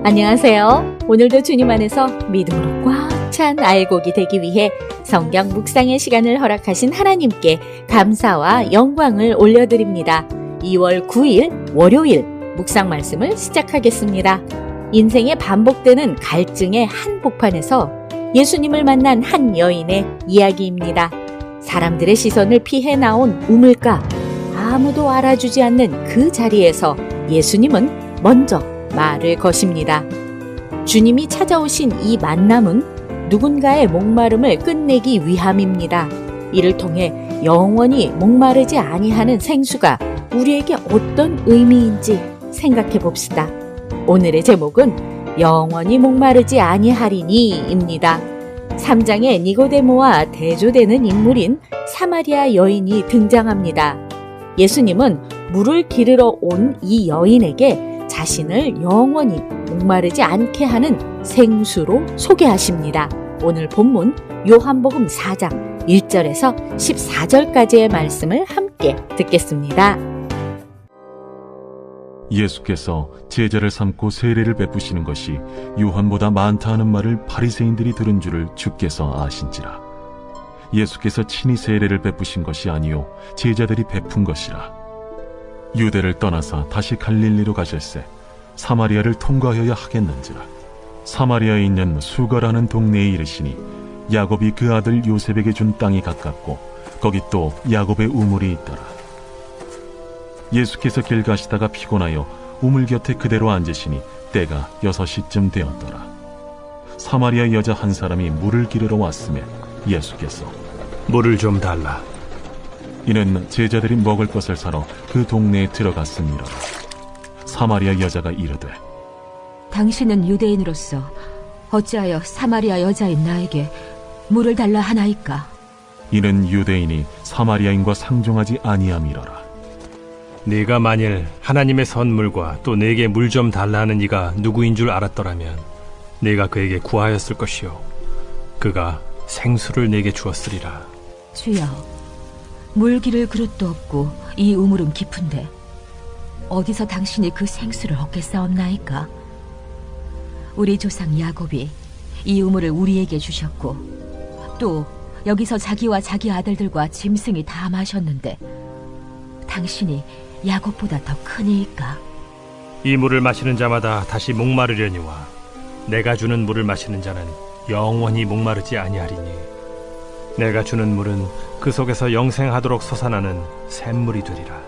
안녕하세요. 오늘도 주님 안에서 믿음으로 꽉 찬 알곡이 되기 위해 성경 묵상의 시간을 허락하신 하나님께 감사와 영광을 올려드립니다. 2월 9일 월요일 묵상 말씀을 시작하겠습니다. 인생에 반복되는 갈증의 한복판에서 예수님을 만난 한 여인의 이야기입니다. 사람들의 시선을 피해 나온 우물가, 아무도 알아주지 않는 그 자리에서 예수님은 먼저 말을 거십니다. 주님이 찾아오신 이 만남은 누군가의 목마름을 끝내기 위함입니다. 이를 통해 영원히 목마르지 아니하는 생수가 우리에게 어떤 의미인지 생각해 봅시다. 오늘의 제목은 영원히 목마르지 아니하리니입니다. 3장에 니고데모와 대조되는 인물인 사마리아 여인이 등장합니다. 예수님은 물을 기르러 온 이 여인에게 자신을 영원히 목마르지 않게 하는 생수로 소개하십니다. 오늘 본문 요한복음 4장 1절에서 14절까지의 말씀을 함께 듣겠습니다. 예수께서 제자를 삼고 세례를 베푸시는 것이 요한보다 많다 하는 말을 바리새인들이 들은 줄을 주께서 아신지라. 예수께서 친히 세례를 베푸신 것이 아니요 제자들이 베푼 것이라. 유대를 떠나사 다시 갈릴리로 가실새 사마리아를 통과하여야 하겠는지라. 사마리아에 있는 수가라는 동네에 이르시니 야곱이 그 아들 요셉에게 준 땅이 가깝고 거기 또 야곱의 우물이 있더라. 예수께서 길 가시다가 피곤하여 우물 곁에 그대로 앉으시니 때가 6시쯤 되었더라. 사마리아 여자 한 사람이 물을 기르러 왔으며 예수께서 물을 좀 달라. 이는 제자들이 먹을 것을 사러 그 동네에 들어갔음이라. 사마리아 여자가 이르되 당신은 유대인으로서 어찌하여 사마리아 여자인 나에게 물을 달라 하나이까? 이는 유대인이 사마리아인과 상종하지 아니함이로라. 네가 만일 하나님의 선물과 또 내게 물 좀 달라 하는 이가 누구인 줄 알았더라면 네가 그에게 구하였을 것이요 그가 생수를 내게 주었으리라. 주여, 물 기를 그릇도 없고 이 우물은 깊은데 어디서 당신이 그 생수를 얻겠사옵나이까? 우리 조상 야곱이 이 우물을 우리에게 주셨고 또 여기서 자기와 자기 아들들과 짐승이 다 마셨는데 당신이 야곱보다 더 크니이까? 이 물을 마시는 자마다 다시 목마르려니와 내가 주는 물을 마시는 자는 영원히 목마르지 아니하리니 내가 주는 물은 그 속에서 영생하도록 솟아나는 샘물이 되리라.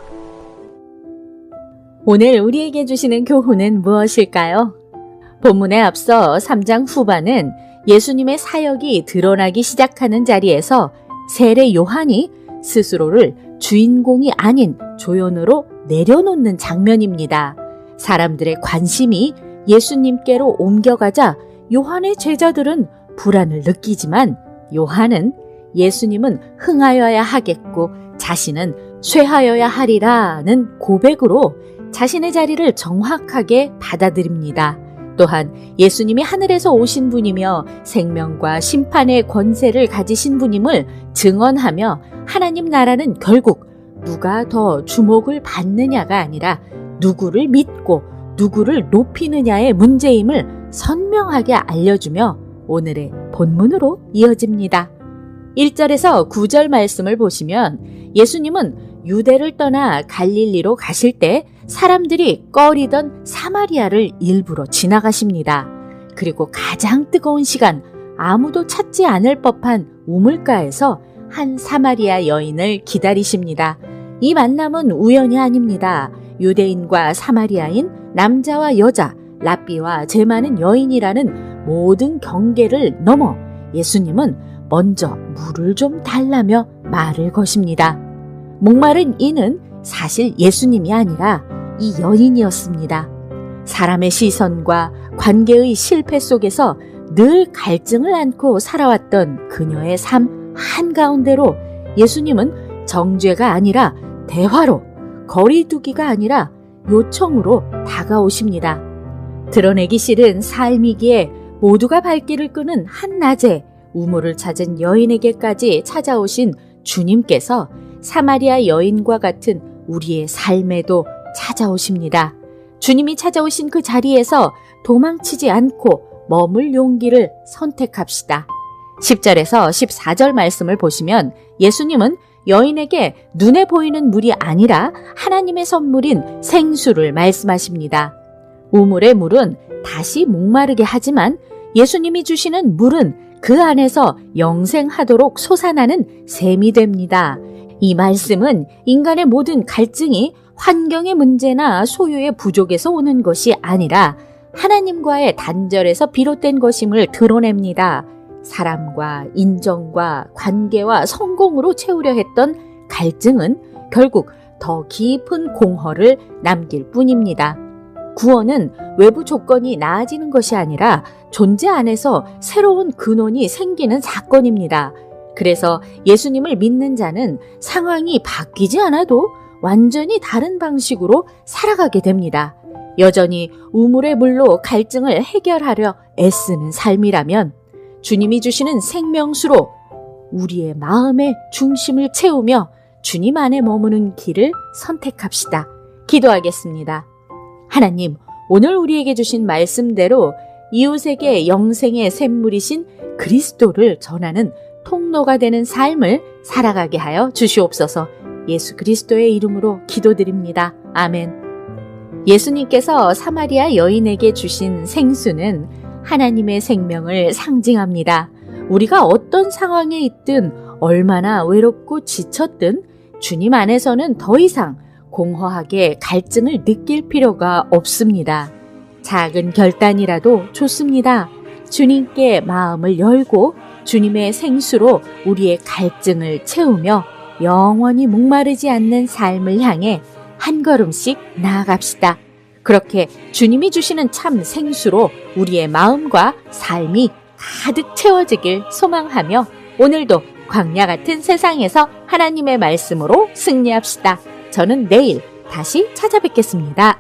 오늘 우리에게 주시는 교훈은 무엇일까요? 본문에 앞서 3장 후반은 예수님의 사역이 드러나기 시작하는 자리에서 세례 요한이 스스로를 주인공이 아닌 조연으로 내려놓는 장면입니다. 사람들의 관심이 예수님께로 옮겨가자 요한의 제자들은 불안을 느끼지만 요한은 예수님은 흥하여야 하겠고 자신은 쇠하여야 하리라는 고백으로 자신의 자리를 정확하게 받아들입니다. 또한 예수님이 하늘에서 오신 분이며 생명과 심판의 권세를 가지신 분임을 증언하며 하나님 나라는 결국 누가 더 주목을 받느냐가 아니라 누구를 믿고 누구를 높이느냐의 문제임을 선명하게 알려주며 오늘의 본문으로 이어집니다. 1절에서 9절 말씀을 보시면 예수님은 유대를 떠나 갈릴리로 가실 때 사람들이 꺼리던 사마리아를 일부러 지나가십니다. 그리고 가장 뜨거운 시간, 아무도 찾지 않을 법한 우물가에서 한 사마리아 여인을 기다리십니다. 이 만남은 우연이 아닙니다. 유대인과 사마리아인 남자와 여자, 랍비와 죄 많은 여인이라는 모든 경계를 넘어 예수님은 먼저 물을 좀 달라며 말을 거십니다. 목마른 이는 사실 예수님이 아니라 이 여인이었습니다. 사람의 시선과 관계의 실패 속에서 늘 갈증을 안고 살아왔던 그녀의 삶 한가운데로 예수님은 정죄가 아니라 대화로, 거리두기가 아니라 요청으로 다가오십니다. 드러내기 싫은 삶이기에 모두가 발길을 끄는 한낮에 우물을 찾은 여인에게까지 찾아오신 주님께서 사마리아 여인과 같은 우리의 삶에도 찾아오십니다. 주님이 찾아오신 그 자리에서 도망치지 않고 머물 용기를 선택합시다. 10절에서 14절 말씀을 보시면 예수님은 여인에게 눈에 보이는 물이 아니라 하나님의 선물인 생수를 말씀하십니다. 우물의 물은 다시 목마르게 하지만 예수님이 주시는 물은 그 안에서 영생하도록 솟아나는 샘이 됩니다. 이 말씀은 인간의 모든 갈증이 환경의 문제나 소유의 부족에서 오는 것이 아니라 하나님과의 단절에서 비롯된 것임을 드러냅니다. 사람과 인정과 관계와 성공으로 채우려 했던 갈증은 결국 더 깊은 공허를 남길 뿐입니다. 구원은 외부 조건이 나아지는 것이 아니라 존재 안에서 새로운 근원이 생기는 사건입니다. 그래서 예수님을 믿는 자는 상황이 바뀌지 않아도 완전히 다른 방식으로 살아가게 됩니다. 여전히 우물의 물로 갈증을 해결하려 애쓰는 삶이라면 주님이 주시는 생명수로 우리의 마음의 중심을 채우며 주님 안에 머무는 길을 선택합시다. 기도하겠습니다. 하나님, 오늘 우리에게 주신 말씀대로 이웃에게 영생의 샘물이신 그리스도를 전하는 통로가 되는 삶을 살아가게 하여 주시옵소서. 예수 그리스도의 이름으로 기도드립니다. 아멘. 예수님께서 사마리아 여인에게 주신 생수는 하나님의 생명을 상징합니다. 우리가 어떤 상황에 있든 얼마나 외롭고 지쳤든 주님 안에서는 더 이상 공허하게 갈증을 느낄 필요가 없습니다. 작은 결단이라도 좋습니다. 주님께 마음을 열고 주님의 생수로 우리의 갈증을 채우며 영원히 목마르지 않는 삶을 향해 한 걸음씩 나아갑시다. 그렇게 주님이 주시는 참 생수로 우리의 마음과 삶이 가득 채워지길 소망하며 오늘도 광야 같은 세상에서 하나님의 말씀으로 승리합시다. 저는 내일 다시 찾아뵙겠습니다.